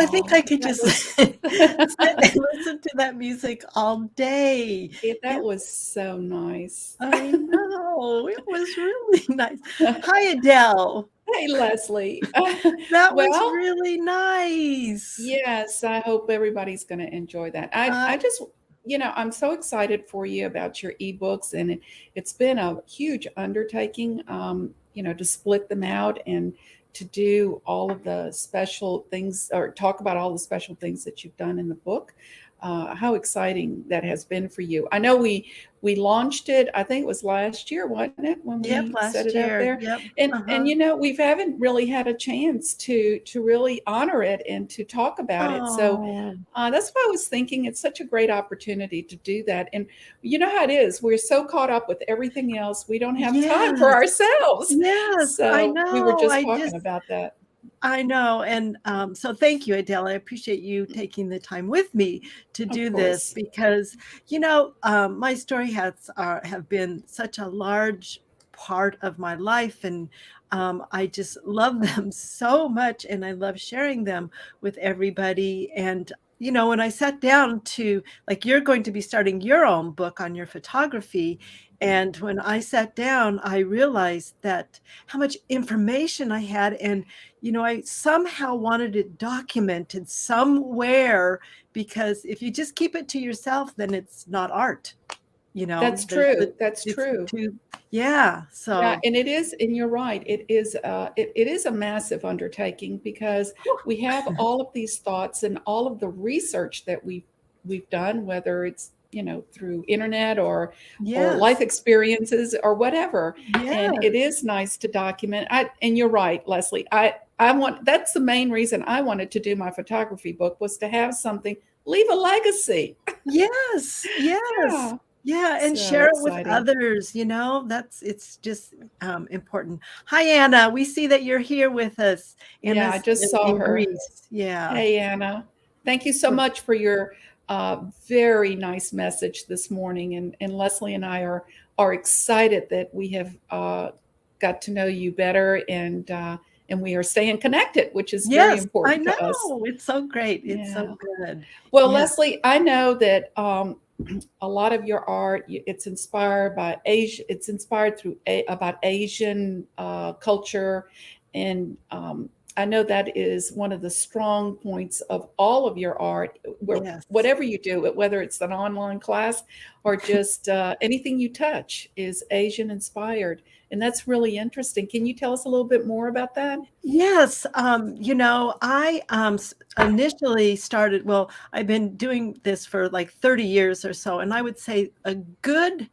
I think I Oh, could that just was sit and listen to that music all day. that It was so nice. I know, it was really nice. Hi, Adele. Hey, Leslie. That was Well, really nice. yes, I hope everybody's going to enjoy that. I Uh, just, I'm so excited for you about your ebooks, and it's been a huge undertaking, to split them out and to do all of the special things or talk about all the special things that you've done in the book. How exciting that has been for you. I know we launched it, I think it was last year, wasn't it, when yep, we set it last out year. there? Yep. And Uh-huh. we haven't really had a chance to really honor it and to talk about it. So Oh, that's why I was thinking it's such a great opportunity to do that. And you know how it is, we're so caught up with everything else, we don't have time for yes. ourselves. Yes, I So we were know. just talking about that. I know. And so thank you, Adele. I appreciate you taking the time with me to Of do this course. because, my story have been such a large part of my life. And I just love them so much. And I love sharing them with everybody. And, when I sat down to, like, you're going to be starting your own book on your photography. And when I sat down, I realized that how much information I had. And I somehow wanted it documented somewhere because if you just keep it to yourself, then it's not art. That's There's true. That's it's the true. two. Yeah. Yeah, So, and it is, and you're right. It is a massive undertaking because we have all of these thoughts and all of the research that we've done, whether it's through internet or life yes. experiences or whatever. And it Yes. is nice to document. And you're right, Leslie. I want that's the main reason I wanted to do my photography book was to have something, leave a legacy. Yes. Yes. Yeah, Yeah, and so share it with exciting. others, it's just important. Hi, Anna. We see that you're here with us. Yeah, I Anna's just saw in her. Greece. Yeah. Hey, Anna. Thank you so We're much for your very nice message this morning. And Leslie and I are excited that we have got to know you better and we are staying connected, which is very Yes, I important to us. know. It's so great. It's so Yeah. good. Well, Yeah. Leslie, I know that a lot of your art it's inspired by Asia. It's inspired through about Asian culture, and I know that is one of the strong points of all of your art. Where Yes. whatever you do, whether it's an online class or just anything you touch, is Asian inspired, and that's really interesting. Can you tell us a little bit more about that? Yes, I, initially started I've been doing this for, like, 30 years or so, and I would say a good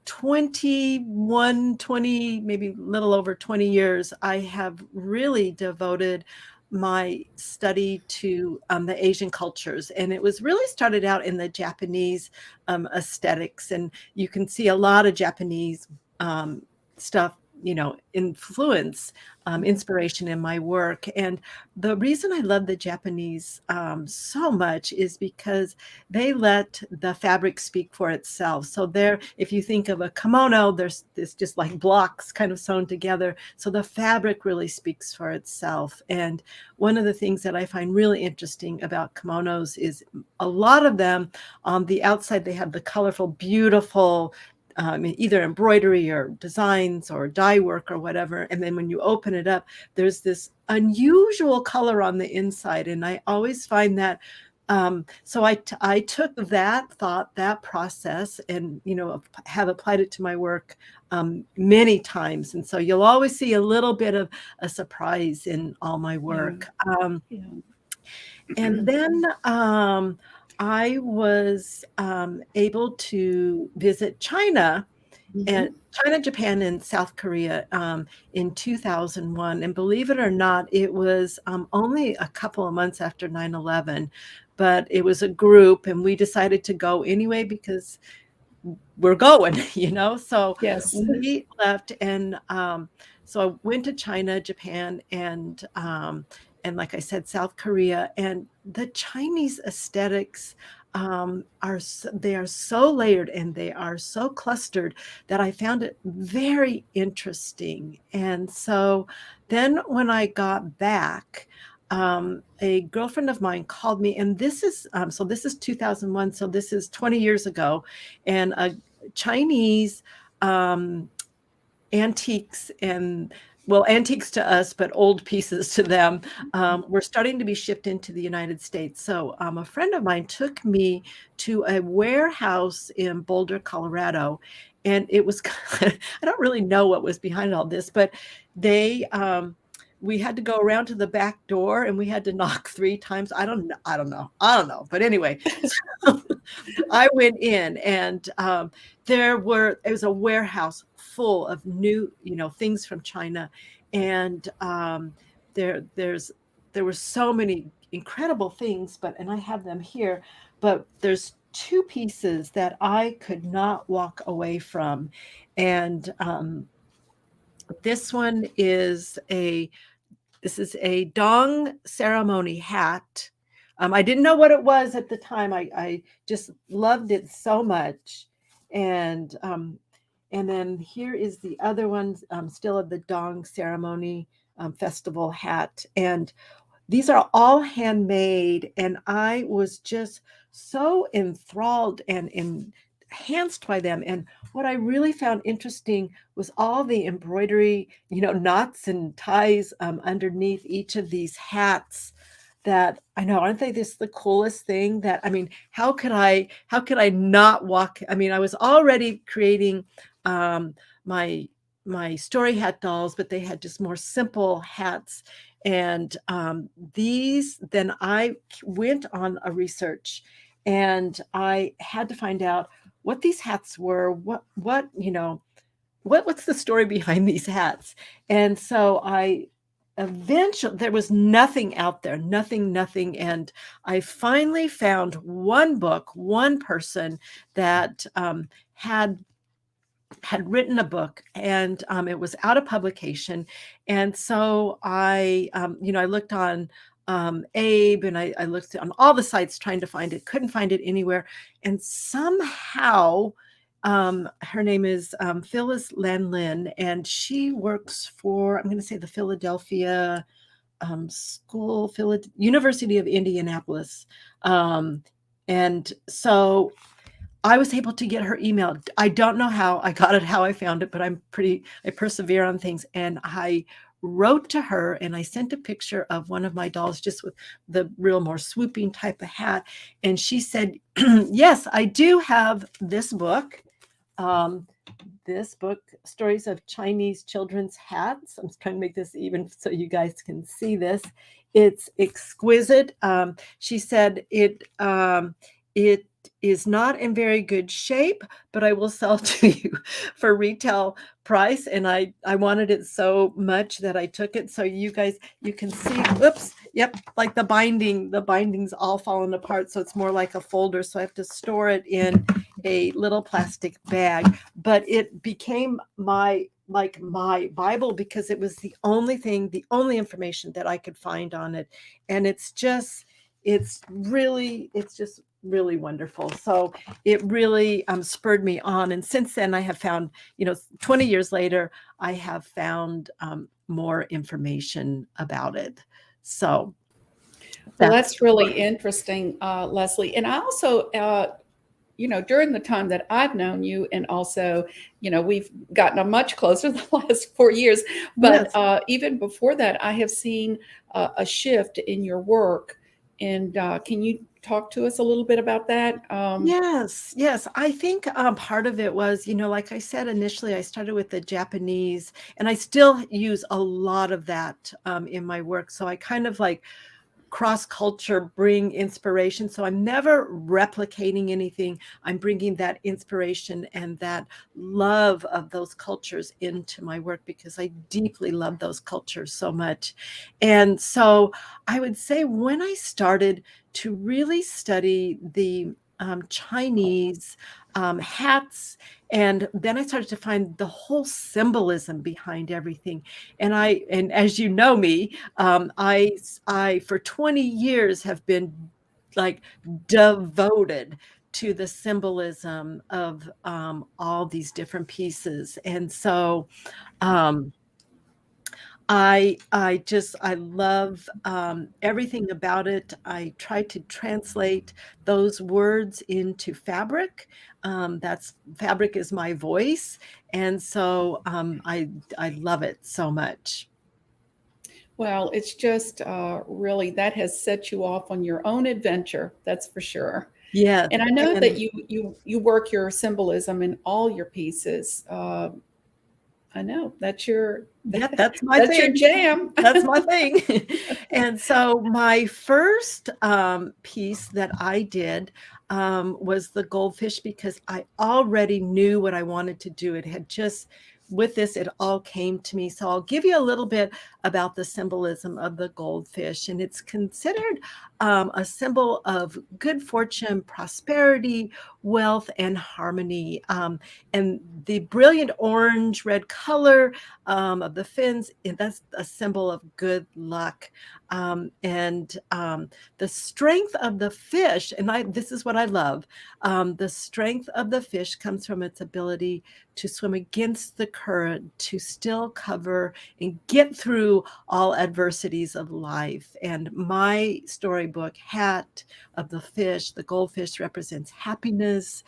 21, 20, maybe a little over 20 years, I have really devoted my study to, the Asian cultures, and it was really started out in the Japanese, aesthetics, and you can see a lot of Japanese, stuff, influence, Mhm. inspiration in my work, and the reason I love the Japanese, so much is because they let the fabric speak for itself. So there, if you think of a kimono, there's this just like blocks kind of sewn together. So the fabric really speaks for itself. And one of the things that I find really interesting about kimonos is a lot of them on the outside, they have the colorful, beautiful either embroidery or designs or dye work or whatever. And then when you open it up, there's this unusual color on the inside. And I always find that so I took that thought, that process, and have applied it to my work many times. And so you'll always see a little bit of a surprise in all my Yeah, work. yeah. And then I was able to visit China Hmm. and China, Japan, and South Korea in 2001. And believe it or not, it was only a couple of months after 9/11, but it was a group, and we decided to go anyway because we're going, So Yes. we left, and so I went to China, Japan, and like I said, South Korea, and the Chinese aesthetics they are so layered and they are so clustered that I found it very interesting. And so then when I got back, a girlfriend of mine called me, and this is 2001, so this is 20 years ago, and a Chinese um, antiques and well, antiques to us, but old pieces to them, were starting to be shipped into the United States. So a friend of mine took me to a warehouse in Boulder, Colorado, and it was I don't really know what was behind all this, but they we had to go around to the back door and we had to knock 3 times. I don't know. But anyway, so I went in and it was a warehouse full of new, things from China. And there's there were so many incredible things, and I have them here, but there's two pieces that I could not walk away from. And this one is a Dong ceremony hat. I didn't know what it was at the time. I just loved it so much. And and then here is the other one, still of the Dong ceremony festival hat. And these are all handmade, and I was just so enthralled and enhanced by them. And what I really found interesting was all the embroidery, knots and ties underneath each of these hats. That I know, aren't they this the coolest thing? That I mean, how could I not walk? I mean, I was already creating my story hat dolls, but they had just more simple hats. And then I went on a research, and I had to find out what these hats were, what's the story behind these hats. And so I eventually, there was nothing out there, nothing. And I finally found one book, one person that had written a book, and it was out of publication. And so I looked on Abe, and I looked on all the sites trying to find it, couldn't find it anywhere. And somehow, her name is Phyllis Lanlin, and she works for, I'm going to say, the Philadelphia University of Indianapolis. And so I was able to get her email. I don't know how I got it, how I found it, but I persevere on things. And I wrote to her, and I sent a picture of one of my dolls, just with the real more swooping type of hat. And she said, yes, I do have this book. This book, Stories of Chinese Children's Hats. I'm trying to make this even so you guys can see this. It's exquisite. She said it is not in very good shape, but I will sell to you for retail price. And I wanted it so much that I took it. So you guys, you can see, whoops, yep, like the binding's all fallen apart. So it's more like a folder. So I have to store it in a little plastic bag. But it became my Bible, because it was the only information that I could find on it. And it's just really wonderful. So it really spurred me on. And since then, I have found, 20 years later, I have found more information about it. So Well, that's really interesting, Leslie. And I also, during the time that I've known you, and also, we've gotten much closer the last 4 years. But yes. even before that, I have seen a shift in your work. And can you talk to us a little bit about that? Yes. I think part of it was, like I said, initially I started with the Japanese, and I still use a lot of that in my work. So I kind of like cross culture, bring inspiration. So I'm never replicating anything. I'm bringing that inspiration and that love of those cultures into my work, because I deeply love those cultures so much. And so I would say, when I started to really study the Chinese hats, and then I started to find the whole symbolism behind everything. And as you know me, I for 20 years have been like devoted to the symbolism of all these different pieces. And so um, I love everything about it. I try to translate those words into fabric. That's fabric is my voice, and so I love it so much. Well, it's just really that has set you off on your own adventure, that's for sure. Yeah, And I know that and you work your symbolism in all your pieces. I know that's your yeah, that's my that's your thing. jam. That's my thing. And so my first piece that I did was the goldfish because I already knew what I wanted to do. It had just, with this, it all came to me. So I'll give you a little bit about the symbolism of the goldfish. And it's considered a symbol of good fortune, prosperity, wealth, and harmony. And the brilliant orange red color of the fins, and that's a symbol of good luck. And the strength of the fish, and this is what I love, the strength of the fish comes from its ability to swim against the current, to still cover and get through all adversities of life. And my storybook hat of the fish, the goldfish, represents happiness,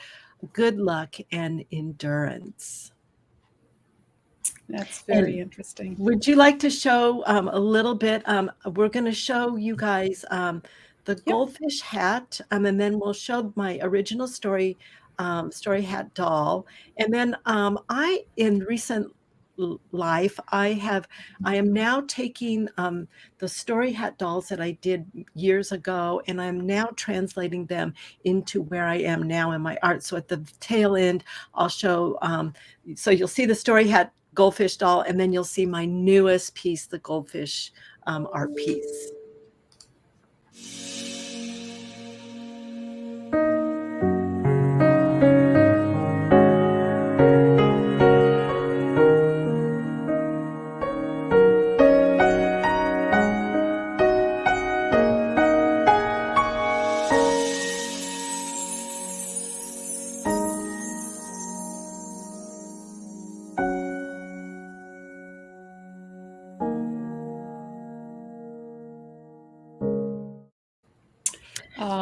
good luck, and endurance. That's And very interesting. would you like to show a little bit? We're going to show you guys the Yep. goldfish hat, and then we'll show my original story hat doll. And then in recent life, I am now taking the story hat dolls that I did years ago, and I'm now translating them into where I am now in my art. So at the tail end, I'll show. So you'll see the story hat goldfish doll, and then you'll see my newest piece, the goldfish art piece.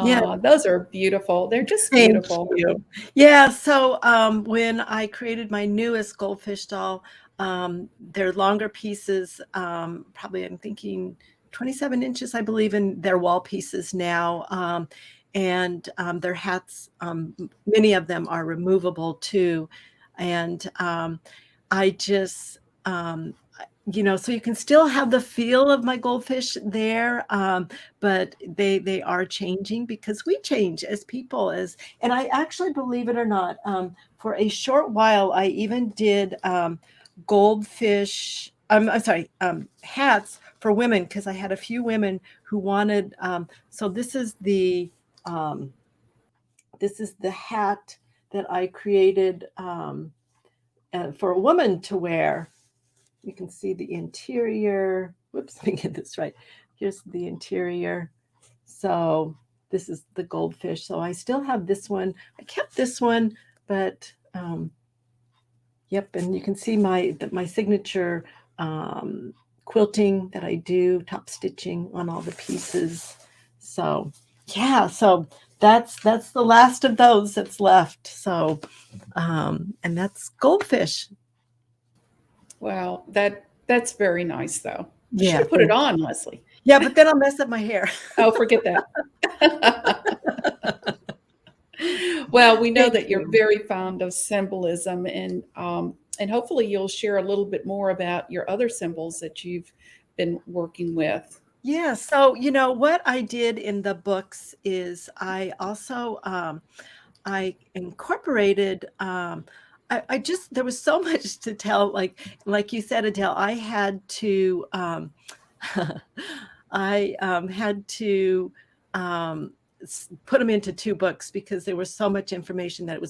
Yeah, Those are beautiful. They're just thank beautiful. you. Yeah, so when I created my newest goldfish doll, they're longer pieces, probably I'm thinking 27 inches, I believe, and they're wall pieces now. And their hats, many of them are removable too. And I just, um, so you can still have the feel of my goldfish there, but they are changing because we change as people. And I actually, believe it or not, for a short while, I even did goldfish. I'm sorry, hats for women because I had a few women who wanted. So um, this is the hat that I created for a woman to wear. You can see the interior. Whoops, let me get this right. Here's the interior. So this is the goldfish. So I still have this one. I kept this one, but yep. And you can see my signature quilting that I do, top stitching on all the pieces. So yeah, so that's the last of those that's left. So and that's goldfish. Wow, that's very nice though. You should Yeah, have put it thank on, Leslie. Yeah, but then I'll mess up my hair. Oh, forget that. Well, we know Thank that you're you. very fond of symbolism, and hopefully you'll share a little bit more about your other symbols that you've been working with. Yeah, so what I did in the books is I also I incorporated I just there was so much to tell, like you said, Adele, I had to I had to put them into two books because there was so much information that it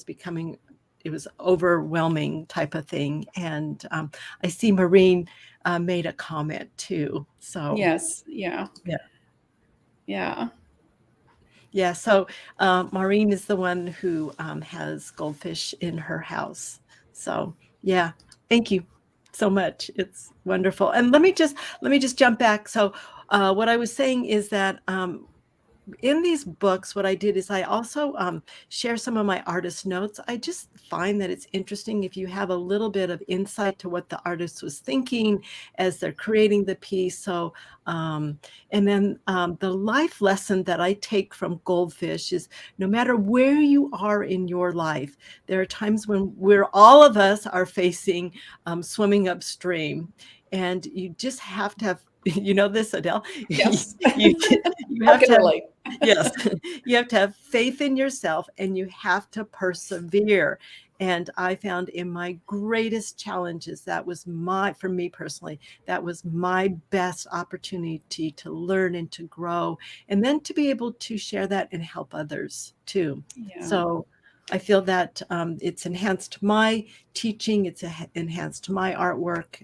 was overwhelming type of thing. And I see Maureen made a comment too. So Yes, yeah, yeah. yeah. Yeah, so Maureen is the one who has goldfish in her house. So yeah, thank you. so much. It's wonderful. And let me just jump back. So, what I was saying is that in these books, what I did is I also share some of my artist notes. I just find that it's interesting if you have a little bit of insight to what the artist was thinking as they're creating the piece. So, um, and then the life lesson that I take from Goldfish is no matter where you are in your life, there are times when we're all of us are facing swimming upstream. And you just have to have, you know this, Adele, Yes, you, you I have can to have relate. yes, you have to have faith in yourself and you have to persevere. And I found in my greatest challenges, that was for me personally, that was my best opportunity to learn and to grow, and then to be able to share that and help others too. Yeah. So I feel that it's enhanced my teaching, it's enhanced my artwork.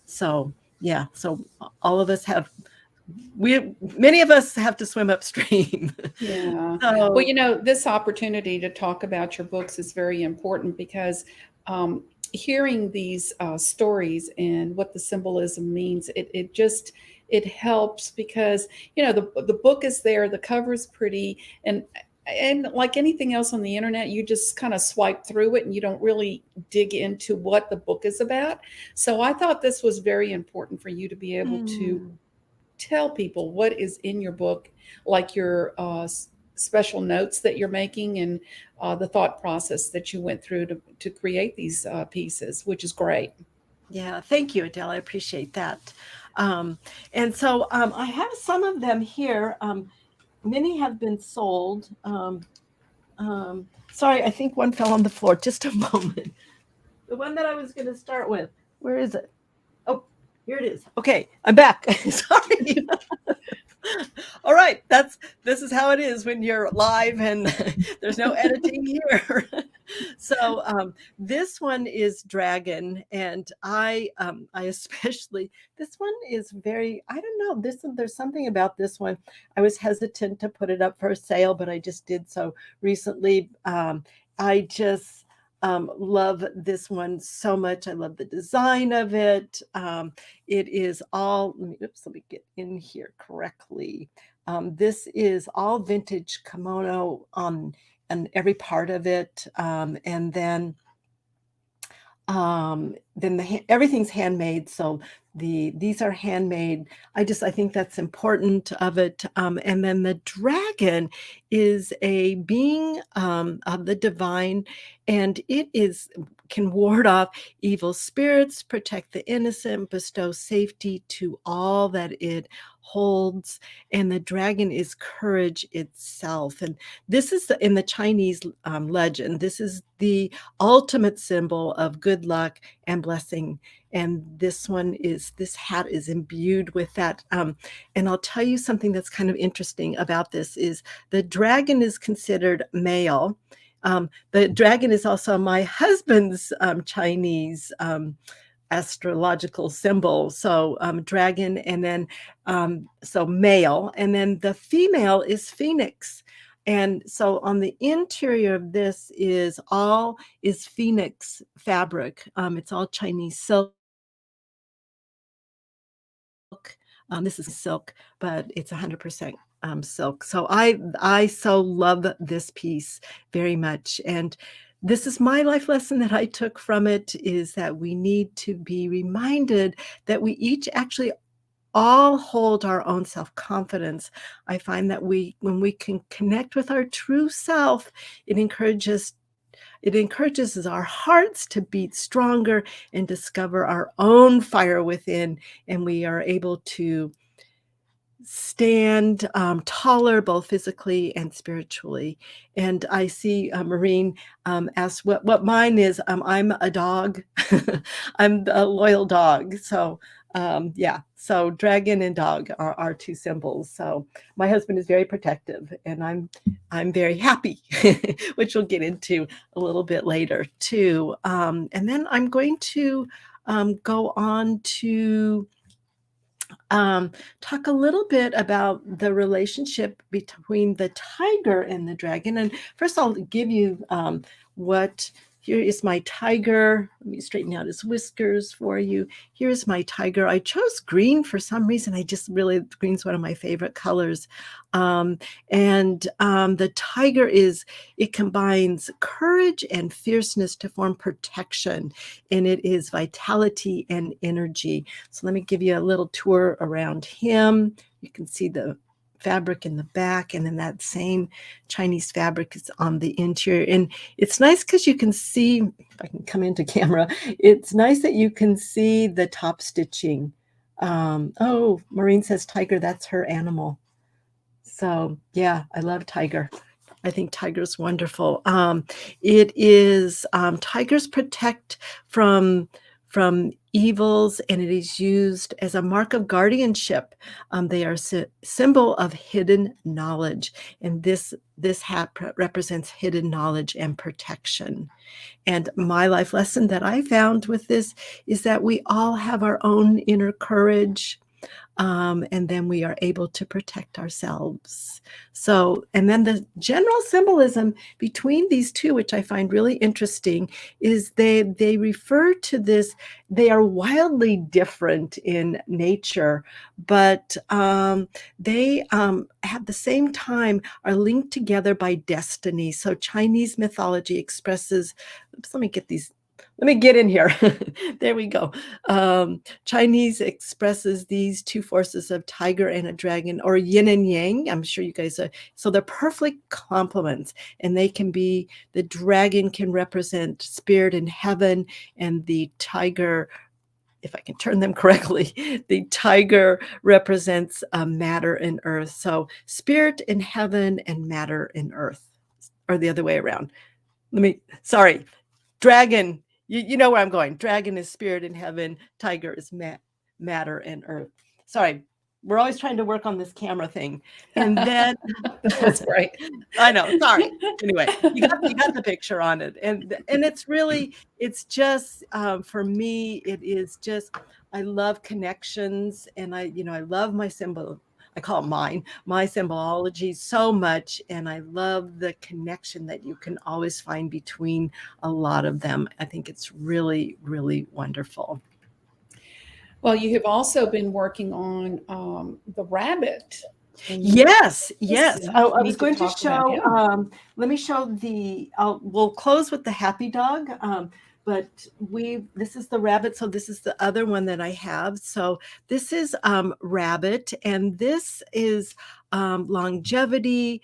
So yeah, so all of us have many of us have to swim upstream. Yeah. Well, So, this opportunity to talk about your books is very important because hearing these stories and what the symbolism means, it just it helps because the book is there, the cover is pretty, and like anything else on the internet, you just kind of swipe through it and you don't really dig into what the book is about. So I thought this was very important for you to be able to mm, tell people what is in your book, like your special notes that you're making and the thought process that you went through to create these pieces, which is great. yeah, thank you, Adele. I appreciate that. Um, and so I have some of them here. Many have been sold. Sorry, I think one fell on the floor. Just a moment. The one that I was going to start with. Where is it? Oh, here it is. Okay, I'm back. Sorry. All right, this is how it is when you're live and there's no editing here. So this one is Dragon, and I especially this one is very, I don't know, this there's something about this one. I was hesitant to put it up for sale, but I just did so recently. I just love this one so much. I love the design of it. It is all, let me get in here correctly. This is all vintage kimono and every part of it. Then everything's handmade. So these are handmade. I think that's important of it. And then the dragon is a being of the divine, and it is can ward off evil spirits, protect the innocent, bestow safety to all that it holds. And the dragon is courage itself. And this is in the Chinese legend. This is the ultimate symbol of good luck and blessing. And this hat is imbued with that. And I'll tell you something that's kind of interesting about this is the dragon is considered male. The dragon is also my husband's Chinese astrological symbol. So dragon, and then so male, and then the female is phoenix. And so on the interior of this is phoenix fabric. It's all Chinese silk. This is silk, but it's 100% silk. So I so love this piece very much. And this is my life lesson that I took from it, is that we need to be reminded that we each actually all hold our own self-confidence. I find that when we can connect with our true self, it encourages it encourages our hearts to beat stronger and discover our own fire within, and we are able to stand taller, both physically and spiritually. And I see Maureen asked what mine is. I'm a dog. I'm a loyal dog. So yeah, so dragon and dog are our two symbols. So my husband is very protective, and I'm very happy, which we'll get into a little bit later too. And then I'm going to go on to talk a little bit about the relationship between the tiger and the dragon. And first, I'll give you what here is my tiger. Let me straighten out his whiskers for you. Here's my tiger. I chose green for some reason. Green's one of my favorite colors. The tiger it combines courage and fierceness to form protection, and it is vitality and energy. So let me give you a little tour around him. You can see the fabric in the back, and then that same Chinese fabric is on the interior. And it's nice because you can see, if I can come into camera, it's nice that you can see the top stitching. Oh, Maureen says tiger, that's her animal. So yeah, I love tiger. I think tiger's wonderful. Tigers protect from evils, and it is used as a mark of guardianship. They are symbol of hidden knowledge, and this hat represents hidden knowledge and protection. And my life lesson that I found with this is that we all have our own inner courage. And then we are able to protect ourselves. So, and then the general symbolism between these two, which I find really interesting, is they refer to this. They are wildly different in nature, but they at the same time are linked together by destiny. So Chinese mythology expresses. Oops, let me get in here. There we go. Chinese expresses these two forces of tiger and a dragon, or yin and yang. I'm sure you guys are. So they're perfect complements, and the dragon can represent spirit in heaven, and the tiger, if I can turn them correctly, the tiger represents matter in earth. So spirit in heaven and matter in earth, or the other way around. Dragon, you know where I'm going. Dragon is spirit in heaven. Tiger is matter and earth. Sorry, we're always trying to work on this camera thing. And then that's great. I know. Sorry. Anyway, you got the picture on it, and it's just for me. It is just, I love connections, and I love my symbol. I call it my symbology so much, and I love the connection that you can always find between a lot of them. I think it's really, really wonderful. Well, you have also been working on the rabbit. Yes. I was going to show. Let me show we'll close with the happy dog. But this is the rabbit. So this is the other one that I have. So this is rabbit, and this is longevity,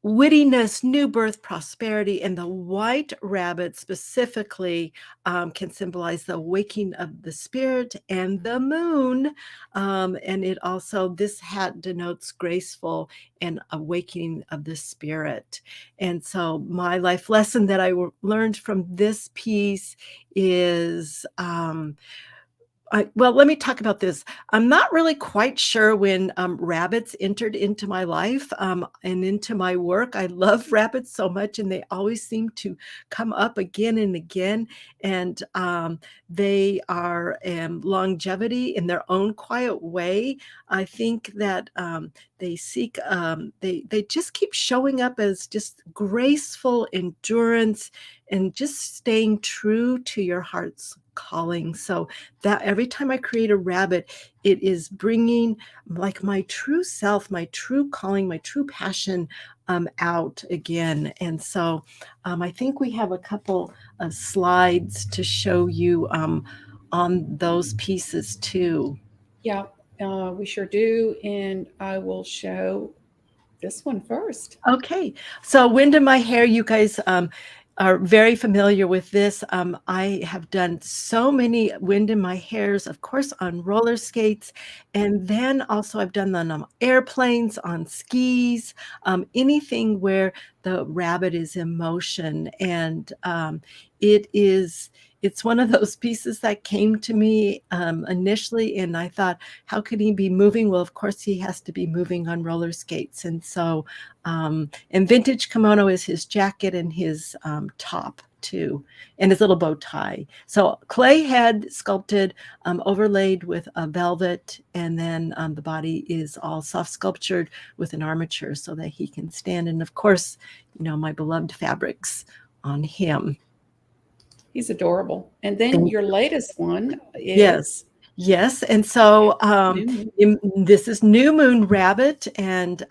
wittiness, new birth, prosperity. And the white rabbit specifically can symbolize the waking of the spirit and the moon. And it also, this hat denotes graceful and awakening of the spirit. And so my life lesson that I learned from this piece is, well, let me talk about this. I'm not really quite sure when rabbits entered into my life and into my work. I love rabbits so much, and they always seem to come up again and again. And they are longevity in their own quiet way. I think that they seek, they just keep showing up as just graceful endurance and just staying true to your heart's calling. So that every time I create a rabbit, it is bringing like my true self, my true calling, my true passion out again. And so I think we have a couple of slides to show you on those pieces too. Yeah, we sure do. And I will show this one first. Okay. So wind in my hair, you guys are very familiar with this. I have done so many wind in my hairs, of course, on roller skates. And then also I've done them on airplanes, on skis, anything where the rabbit is in motion. And it's one of those pieces that came to me initially, and I thought, how could he be moving? Well, of course, he has to be moving on roller skates. And so, and vintage kimono is his jacket and his top too, and his little bow tie. So clay head sculpted, overlaid with a velvet, and then the body is all soft sculptured with an armature so that he can stand. And of course, my beloved fabrics, on him. He's adorable. And then Thank your latest one Yes. is Yes, and so, New Moon. this is New Moon Rabbit, and,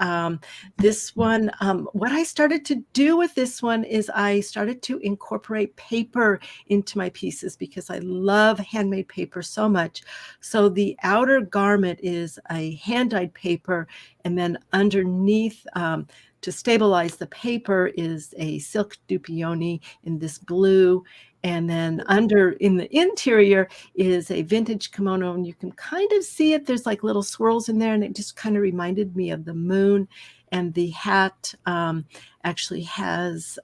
this one, what I started to do with this one is I started to incorporate paper into my pieces because I love handmade paper so much. So the outer garment is a hand-dyed paper, and then underneath, to stabilize the paper is a silk dupioni in this blue, and then under in the interior is a vintage kimono, and you can kind of see it. There's like little swirls in there, and it just kind of reminded me of the moon. And the hat actually has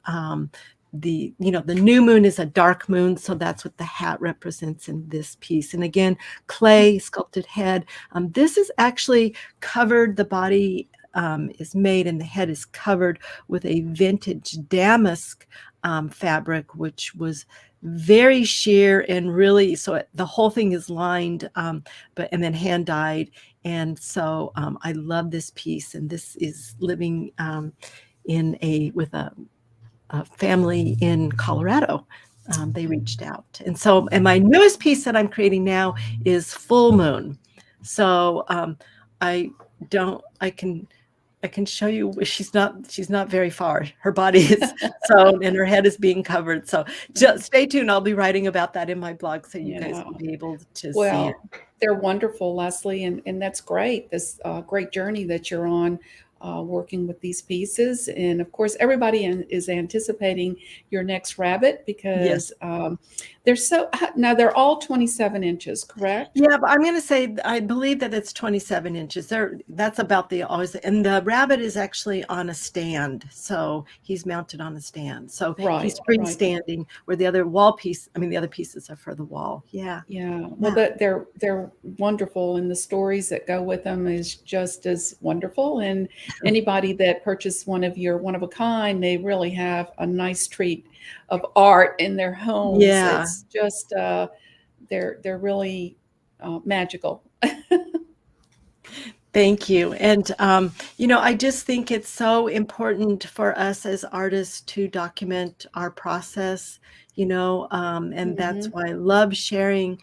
the new moon is a dark moon, so that's what the hat represents in this piece. And again, clay sculpted head. This is actually covered. The body is made, and the head is covered with a vintage damask fabric, which was very sheer and really, so the whole thing is lined, and then hand dyed. And so I love this piece, and this is living with a family in Colorado. They reached out, and my newest piece that I'm creating now is full moon. So I don't I can show you. She's not very far. Her body is sewn and her head is being covered. So just stay tuned. I'll be writing about that in my blog, so you guys will be able to see it. Well, they're wonderful, Leslie, and that's great. This great journey that you're on, working with these pieces, and of course, everybody is anticipating your next rabbit because Yes. they're so. Now they're all 27 inches, correct? Yeah, but I'm going to say I believe that it's 27 inches. That's about the always, and the rabbit is actually on a stand, so he's mounted on a stand. So he's Right. freestanding, where the other pieces are for the wall. Yeah. Yeah. Well, they're wonderful, and the stories that go with them is just as wonderful. And anybody that purchased one of your one of a kind, they really have a nice treat of art in their homes. Yeah. It's just they're really magical. Thank you. And, I just think it's so important for us as artists to document our process, and that's Hmm. why I love sharing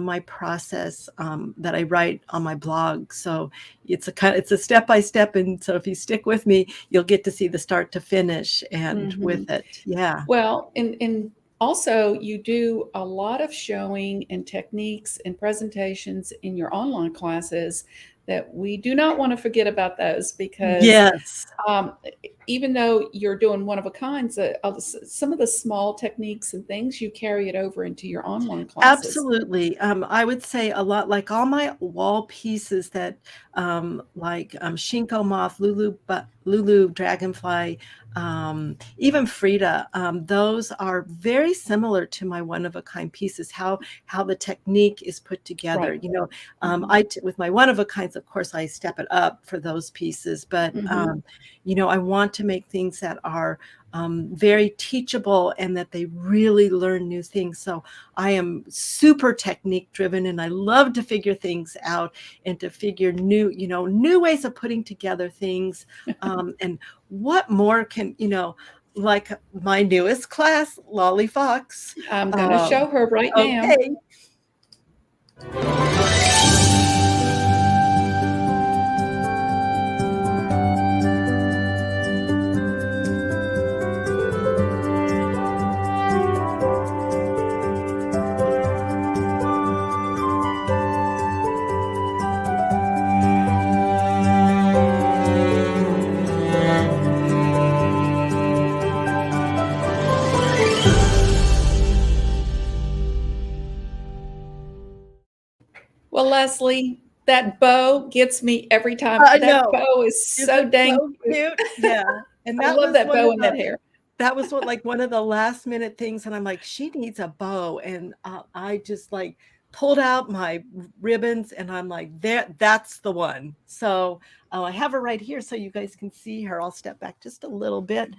my process that I write on my blog. So it's a step by step. And so if you stick with me, you'll get to see the start to finish and Hmm. with it. Yeah. Well, and also you do a lot of showing and techniques and presentations in your online classes that we do not want to forget about those because Yes. um, even though you're doing one of a kinds, some of the small techniques and things you carry it over into your online classes. Absolutely. I would say a lot like all my wall pieces that Shinko Moth, Lulu Dragonfly, even Frida, those are very similar to my one-of-a-kind pieces, how the technique is put together. Right. Hmm. With my one-of-a-kinds, of course, I step it up for those pieces, but Hmm. I want to make things that are very teachable and that they really learn new things. So I am super technique driven, and I love to figure things out and to figure new ways of putting together things. And what more can, like my newest class, Lolly Fox. I'm going to show her right now. Okay. Well, Leslie, that bow gets me every time. I That know. bow is Is so it dang so cute. cute? Yeah. And I love that bow and that hair. that was one of the last minute things, and I'm like, she needs a bow, and I just like pulled out my ribbons, and I'm like, that's the one. So I have her right here, so you guys can see her. I'll step back just a little bit.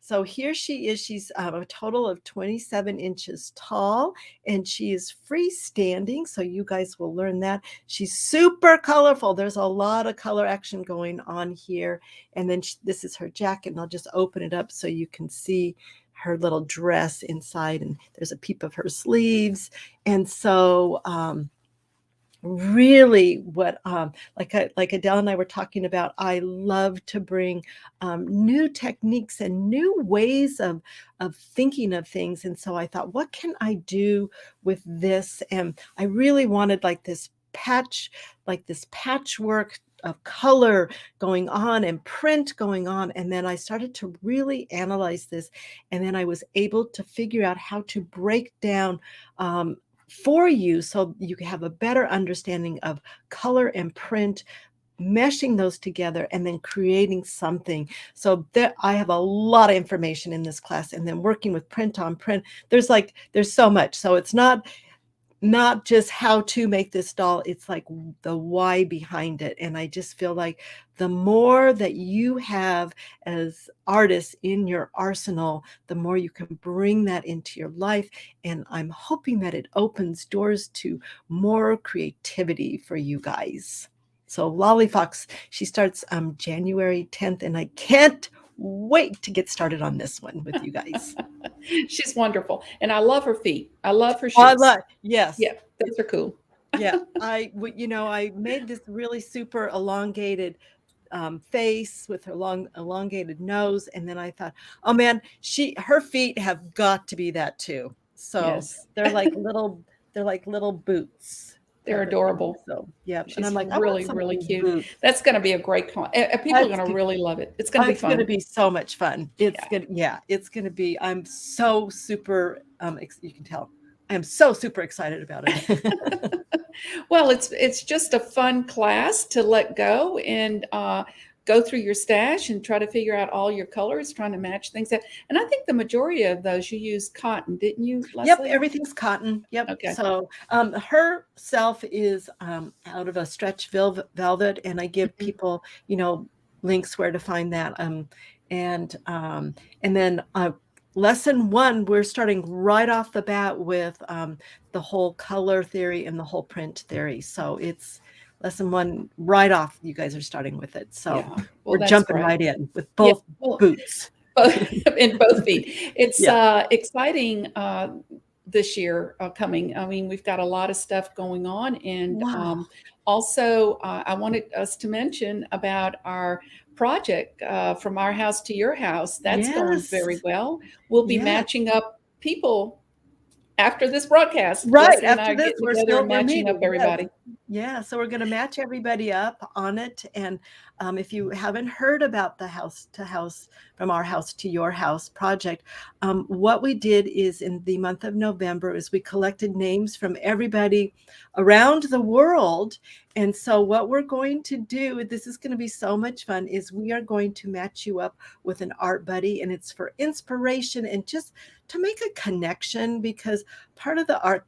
So here she is. She's a total of 27 inches tall, and she is freestanding. So you guys will learn that. She's super colorful. There's a lot of color action going on here. And then this is her jacket, and I'll just open it up so you can see her little dress inside, and there's a peep of her sleeves. And so really what like Adele and I were talking about, I love to bring new techniques and new ways of thinking of things. And so I thought, what can I do with this? And I really wanted like this patchwork of color going on and print going on. And then I started to really analyze this, and then I was able to figure out how to break down for you so you can have a better understanding of color and print, meshing those together and then creating something. So there, I have a lot of information in this class, and then working with print on print, there's so much. So it's not just how to make this doll, it's like the why behind it. And I just feel like the more that you have as artists in your arsenal, the more you can bring that into your life. And I'm hoping that it opens doors to more creativity for you guys. So Lolly Fox, she starts January 10th, and I can't wait to get started on this one with you guys. She's wonderful. And I love her feet. I love her I shoes. love, yes. Yeah, those are cool. Yeah, I made this really super elongated face with her long elongated nose, and then I thought, oh man, her feet have got to be that too. So Yes. they're like little boots They're type of thing. adorable. So yeah, and She's I'm like, I want really, some really little cute. boots. That's going to be a great class. People are That's going to good. really love it. It's going to be It's going to fun. be so much fun. It's Yeah. good. Yeah, it's going to be. I'm so super. You can tell. I am so super excited about it. Well, it's just a fun class to let go and go through your stash and try to figure out all your colors, trying to match things up. And I think the majority of those you used cotton, didn't you, Yep, Leslie? everything's cotton. Yep. Okay. So herself is out of a stretch velvet, and I give Mhm. people, links where to find that. And then lesson one, we're starting right off the bat with the whole color theory and the whole print theory. So it's lesson one right off. You guys are starting with it. So Yeah. Well, we're that's jumping great. right in with Yeah. both Well, boots. in both feet. It's Yeah. exciting this year coming. I mean, we've got a lot of stuff going on. And Wow. also, I wanted us to mention about our project from our house to your house. That's going very Yes. well. We'll be Yes. matching up people after this broadcast. Right, Leslie and I after are this, getting together and we're matching up meeting, yes. everybody. Yeah, so we're gonna match everybody up on it, and, if you haven't heard about the House to House From Our House to Your House project, what we did is in the month of November is we collected names from everybody around the world, and so what we're going to do, this is gonna be so much fun, is we are going to match you up with an art buddy, and it's for inspiration and just to make a connection, because part of the Art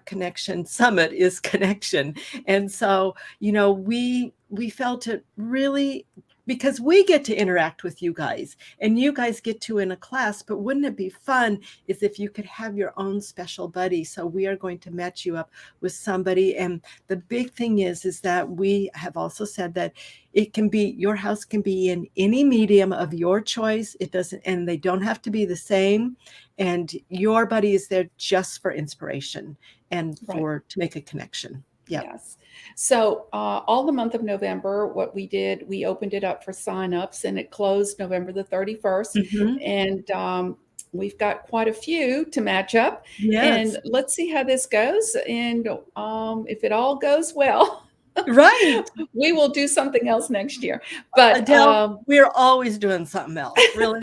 Connection Summit is connection. And so, we felt it really, because we get to interact with you guys and you guys get to in a class, but wouldn't it be fun is if you could have your own special buddy? So we are going to match you up with somebody. And the big thing is that we have also said that your house can be in any medium of your choice. It doesn't, and they don't have to be the same. And your buddy is there just for inspiration and Right. to make a connection. Yeah. Yes. So all the month of November, what we did, we opened it up for signups and it closed November the 31st. Mhm. And we've got quite a few to match up. Yes. And let's see how this goes. And if it all goes well, Right. we will do something else next year. But Adele, we're always doing something else, really.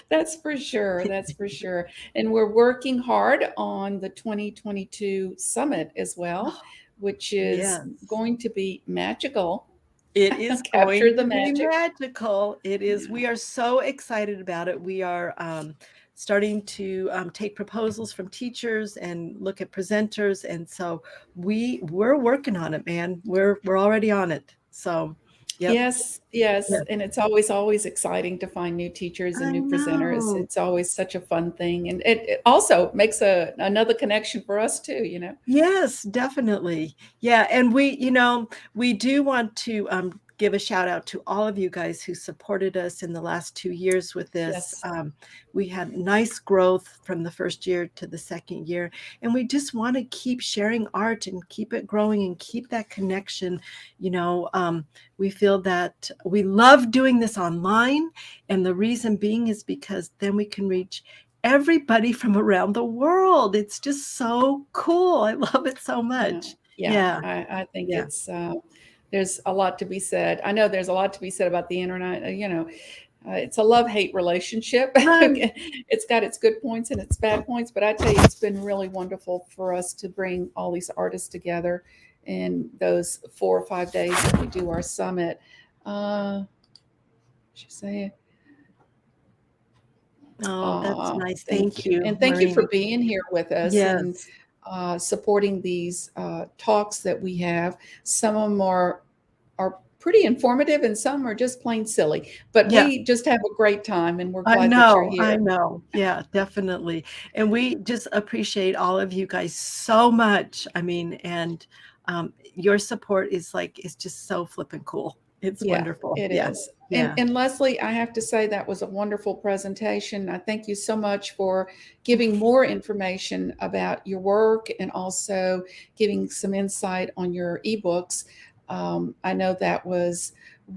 that's for sure. That's for sure. And we're working hard on the 2022 summit as well, which is Yes. going to be magical. It is Capture going the to be magic. magical. It is. We are so excited about it. We are starting to take proposals from teachers and look at presenters, and so we're working on it, man. We're already on it. So, yep. Yes, yes. Yeah. And it's always exciting to find new teachers and I new presenters. know. It's always such a fun thing. And it also makes another connection for us too, you know. Yes, definitely. Yeah, and we do want to give a shout out to all of you guys who supported us in the last 2 years with this. Yes. We had nice growth from the first year to the second year, and we just want to keep sharing art and keep it growing and keep that connection. We feel that we love doing this online, and the reason being is because then we can reach everybody from around the world. It's just so cool. I love it so Yeah. much. Yeah. Yeah. I think Yeah. there's a lot to be said. I know there's a lot to be said about the internet. It's a love-hate relationship. Right. It's got its good points and its bad points, but I tell you, it's been really wonderful for us to bring all these artists together in those 4 or 5 days that we do our summit. Should say it. Oh, that's nice. Thank Thank you. you, And thank you for Maureen. being here with us and Yes. supporting these talks that we have. Some of them are pretty informative and some are just plain silly, but Yeah. we just have a great time and we're I glad that you're know, I here. know. Yeah, definitely. And we just appreciate all of you guys so much. I mean, and your support is just so flippin' cool. It's Yeah, wonderful. it Yeah. is. Yeah. And Leslie, I have to say that was a wonderful presentation. I thank you so much for giving more information about your work and also giving some insight on your ebooks. I know that was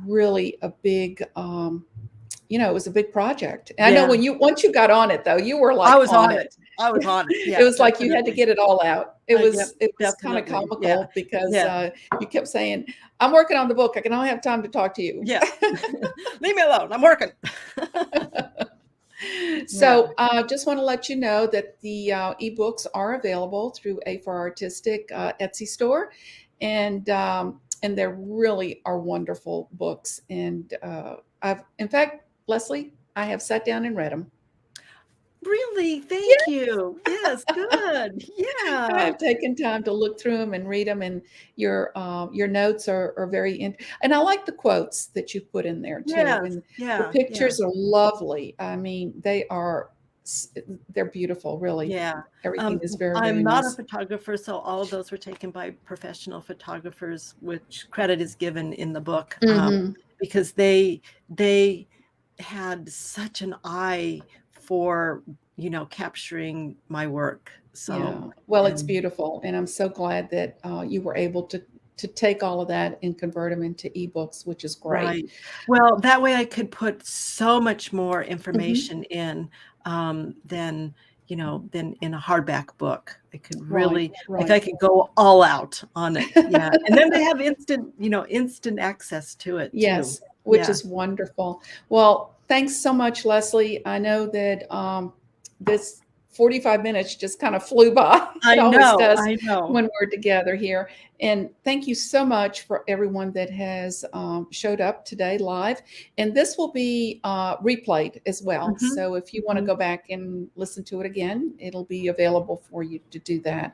really a big, it was a big project. And I know Yeah. once you got on it though, you were I like was on on it. it. I was on it. It Yeah, was like you had to definitely. get it all out. Yep, It was kind of definitely. Yeah. comical because Yeah. you kept saying, "I'm working on the book. I can only have time to talk to you." Yeah. Leave me alone. I'm working. Yeah. So, just want to let you know that the ebooks are available through A4 Artistic Etsy store, and they really are wonderful books. And in fact, Leslie, I have sat down and read them. Really? Thank you. Yes, good. I Yeah. have taken time to look through them and read them, and your notes are very and I like the quotes that you put in there too, Yes. and the Yeah. Yeah. pictures are lovely. I mean, they're beautiful, really. Yeah. Everything is very, I'm very not a nice. photographer, so all of those were taken by professional photographers, which credit is given in the book, Hmm. because they had such an eye for, capturing my work. Yeah. So, Well, it's and beautiful, and I'm so glad that you were able to take all of that and convert them into ebooks, which is great. right. Well, that way I could put so much more Hmm. information in, than, than in a hardback book. I could Right, really, like, right. I could go all out on it. Yeah. And then they have instant access to it too. Yes, which Yeah. is wonderful. Well, thanks so much, Leslie. I know that this 45 minutes just kind of flew by. It I always know. does I know. when we're together here. And thank you so much for everyone that has showed up today live. And this will be replayed as well. Mhm, So if you want to mhm, go back and listen to it again, it'll be available for you to do that.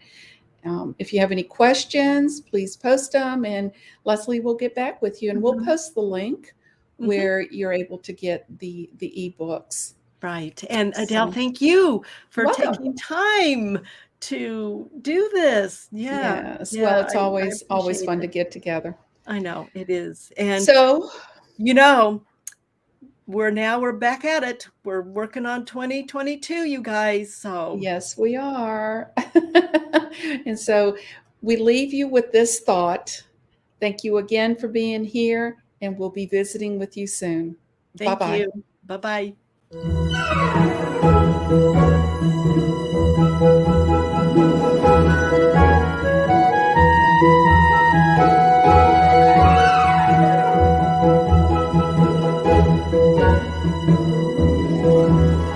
If you have any questions, please post them and Leslie will get back with you and we'll mhm, post the link mhm. where you're able to get the ebooks. Right. And Adele, So thank you for welcome. taking time to do this. Yeah. Yes. Well, Yeah. it's I always appreciate fun to it. get together. I know it is. And So you know, we're back at it. We're working on 2022, you guys. So yes, we are. And so we leave you with this thought. Thank you again for being here, and we'll be visiting with you soon. Bye thank bye. you. Bye-bye.